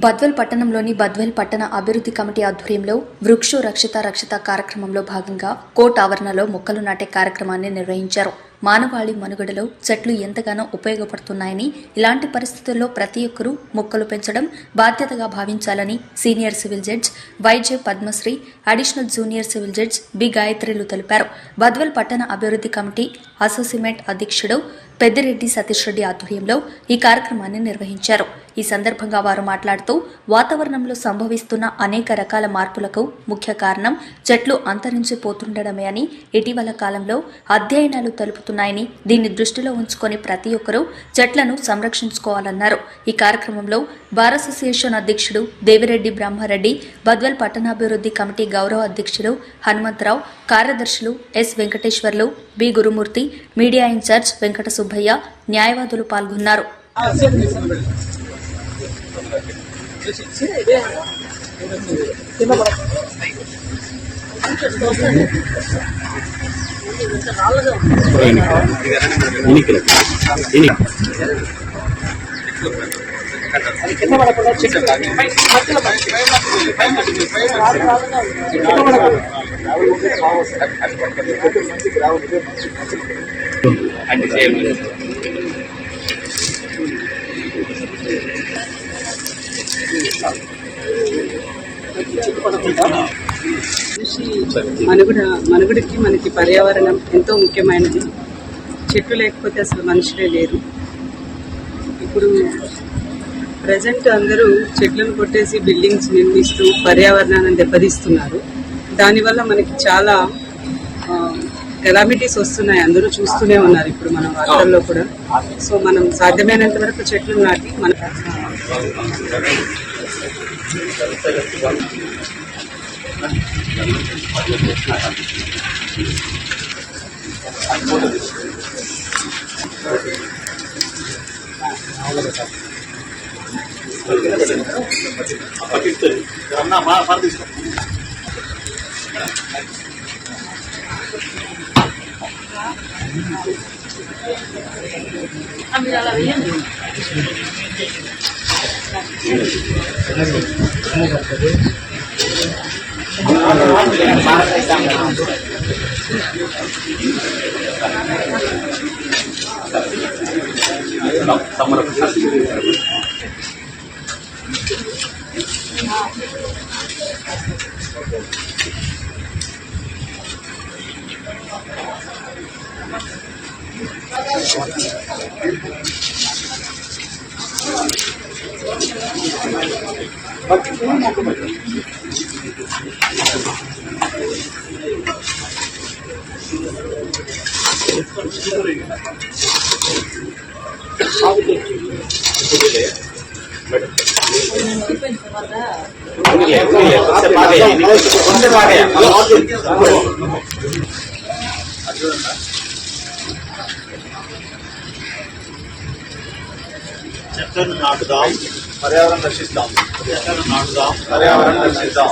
బద్వేల్ పట్టణంలోని బద్వేల్ పట్టణ అభివృద్ధి కమిటీ ఆధ్వర్యంలో వృక్షో రక్షిత కార్యక్రమంలో భాగంగా కోర్టు ఆవరణలో మొక్కలు నాటే కార్యక్రమాన్ని నిర్వహించారు. మానవాళి మనుగడలో చెట్లు ఎంతగానో ఉపయోగపడుతున్నాయని, ఇలాంటి పరిస్థితుల్లో ప్రతి ఒక్కరూ మొక్కలు పెంచడం బాధ్యతగా భావించాలని senior civil judge YJ Padmasri, additional junior civil judge B గాయత్రిలు తెలిపారు. బద్వేల్ పట్టణ అభివృద్ధి కమిటీ అసోసియేట్ అధ్యక్షుడు పెద్దిరెడ్డి సతీష్ రెడ్డి ఆధ్వర్యంలో ఈ కార్యక్రమాన్ని నిర్వహించారు. ఈ సందర్భంగా వారు మాట్లాడుతూ వాతావరణంలో సంభవిస్తున్న అనేక రకాల మార్పులకు ముఖ్య కారణం చెట్లు అంతరించిపోతుండడమే అని ఇటీవల కాలంలో అధ్యయనాలు తెలుపుతున్నాయని, దీన్ని దృష్టిలో ఉంచుకొని ప్రతి ఒక్కరూ చెట్లను సంరక్షించుకోవాలన్నారు. ఈ కార్యక్రమంలో బార్ అసోసియేషన్ అధ్యక్షుడు దేవిరెడ్డి బ్రహ్మారెడ్డి, బద్వేల్ పట్టణాభివృద్ధి కమిటీ గౌరవ అధ్యక్షులు హనుమంతరావు, కార్యదర్శులు ఎస్ వెంకటేశ్వర్లు, బి గురుమూర్తి, మీడియా ఇన్ఛార్జ్ వెంకట సుబ్బయ్య, న్యాయవాదులు పాల్గొన్నారు. మనుగడకి మనకి పర్యావరణం ఎంతో ముఖ్యమైనది. చెట్లు లేకపోతే అసలు మనుషులే లేరు. ఇప్పుడు ప్రజెంట్ అందరూ చెట్లను కొట్టేసి బిల్డింగ్స్ నిర్మిస్తూ పర్యావరణాన్ని దెబ్బతీస్తున్నారు. దానివల్ల మనకి చాలా కెలామిటీస్ వస్తున్నాయి, అందరూ చూస్తూనే ఉన్నారు ఇప్పుడు మన వార్తల్లో కూడా. సో మనం సాధ్యమైనంత వరకు చెట్లు నాటి మన చెట్లను నాటుదాం, పర్యావరణం రక్షిస్తాం. చెట్లను నాటుదాం, పర్యావరణం రక్షిస్తాం.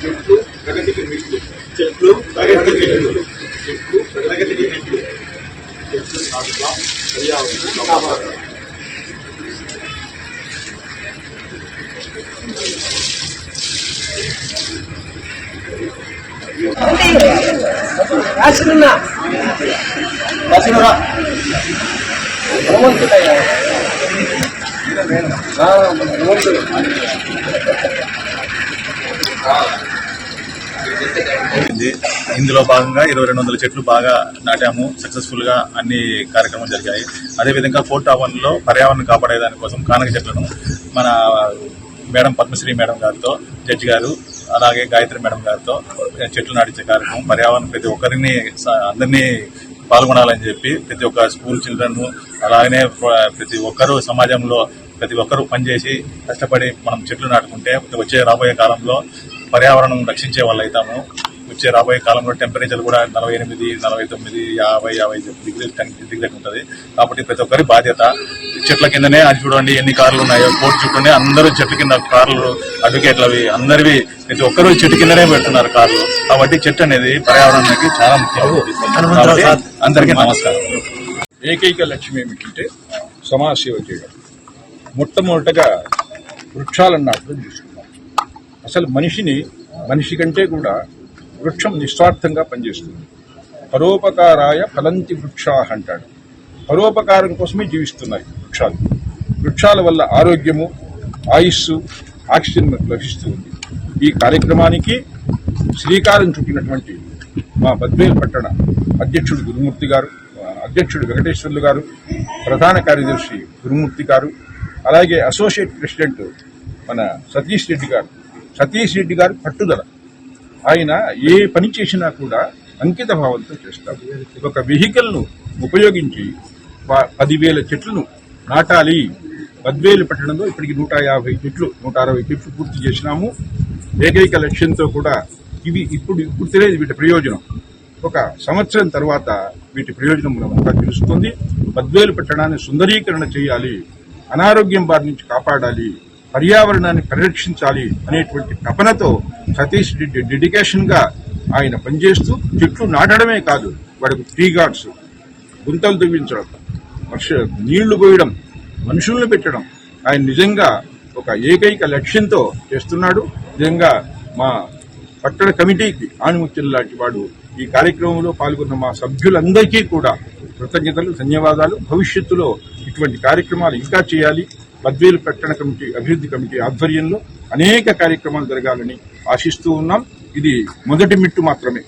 చెట్లు ప్రగతికి మెట్లు, చెట్లు ప్రగతికి మెట్లు, చెట్లు ప్రగతికి మెట్లు. చెట్లు నాటుదాం, పర్యావరణం కాపాడుదాం. ఇందులో భాగంగా 2200 చెట్లు బాగా నాటాము. సక్సెస్ఫుల్ గా అన్ని కార్యక్రమాలు జరిగాయి. అదేవిధంగా ఫోర్ట్ ఆవరణలో పర్యావరణం కాపాడే దానికోసం కానక చెట్లను మన మేడం పద్మశ్రీ మేడం గారితో, జడ్జి గారు, అలాగే గాయత్రి మేడం గారితో చెట్లు నాటించే కార్యక్రమం, పర్యావరణం ప్రతి ఒక్కరిని అందరినీ పాల్గొనాలని చెప్పి ప్రతి ఒక్క స్కూల్ చిల్డ్రన్, అలాగనే ప్రతి ఒక్కరూ సమాజంలో ప్రతి ఒక్కరూ పనిచేసి కష్టపడి మనం చెట్లు నాటుకుంటే వచ్చే రాబోయే కాలంలో పర్యావరణం రక్షించే వాళ్ళు అవుతాము. వచ్చే రాబోయే కాలంలో టెంపరేచర్ కూడా 48, 49, 50 డిగ్రీలు ఉంటుంది. కాబట్టి ప్రతి ఒక్కరి బాధ్యత. చెట్ల కిందనే అది చూడండి ఎన్ని కార్లు ఉన్నాయో, కోర్టు చుట్టూనే అందరూ చెట్ల కింద కార్లు, అడ్వకేట్లు అవి అందరివి ప్రతి ఒక్కరూ చెట్టు కిందనే పెడుతున్నారు కార్లు. కాబట్టి చెట్టు అనేది పర్యావరణానికి చాలా ముఖ్యం. అందరికీ నమస్కారం. ఏకైక లక్ష్యం ఏమిటంటే సమాజ సేవ చేయడం. మొట్టమొదటగా వృక్షాలను నాటడం చూస్తున్నాం. అసలు మనిషి కంటే కూడా వృక్షం నిస్వార్థంగా పనిచేస్తుంది. పరోపకారాయ ఫలంతి వృక్షా అంటాడు. పరోపకారం కోసమే జీవిస్తున్నాయి వృక్షాలు. వృక్షాల వల్ల ఆరోగ్యము, ఆయుస్సు, ఆక్సిజన్ మనకు లభిస్తూ ఉంది. ఈ కార్యక్రమానికి శ్రీకారం చుట్టినటువంటి మా బద్వేలు పట్టణ అధ్యక్షుడు గురుమూర్తి గారు, అధ్యక్షుడు వెంకటేశ్వర్లు గారు, ప్రధాన కార్యదర్శి గురుమూర్తి గారు, అలాగే అసోసియేట్ ప్రెసిడెంట్ మన సతీష్ రెడ్డి గారు పట్టుదల. ఆయన ఏ పని చేసినా కూడా అంకిత భావంతో చేస్తారు. ఒక వెహికల్ను ఉపయోగించి 10,000 చెట్లను నాటాలి. బద్వేలు పట్టణంలో ఇప్పటికి 150 చెట్లు, 160 చెట్లు పూర్తి చేసినాము. ఏకైక లక్ష్యంతో కూడా ఇవి ఇప్పుడు తెలియదు వీటి ప్రయోజనం. ఒక సంవత్సరం తర్వాత వీటి ప్రయోజనం మనమంతా తెలుస్తుంది. బద్వేలు పట్టణాన్ని సుందరీకరణ చేయాలి, అనారోగ్యం బారి నుంచి కాపాడాలి, పర్యావరణాన్ని పరిరక్షించాలి అనేటువంటి తపనతో సతీష్ రెడ్డి డెడికేషన్ గా ఆయన పనిచేస్తూ చెట్లు నాటడమే కాదు, వాడికి ట్రీ గార్డ్స్, గుంతలు తవ్వించడం, నీళ్లు పోయడం, మనుషులను పెట్టడం, ఆయన నిజంగా ఒక ఏకైక లక్ష్యంతో చేస్తున్నాడు. నిజంగా మా పట్టణ కమిటీకి ఆణిముత్యం లాంటి వాడు. ఈ కార్యక్రమంలో పాల్గొన్న మా సభ్యులందరికీ కూడా కృతజ్ఞతలు, ధన్యవాదాలు. భవిష్యత్తులో ఇటువంటి కార్యక్రమాలు ఇంకా చేయాలి. బద్వేలు పట్టణ కమిటీ, అభివృద్ధి కమిటీ ఆధ్వర్యంలో అనేక కార్యక్రమాలు జరగాలని ఆశిస్తూ ఉన్నాం. ఇది మొదటి మెట్టు మాత్రమే.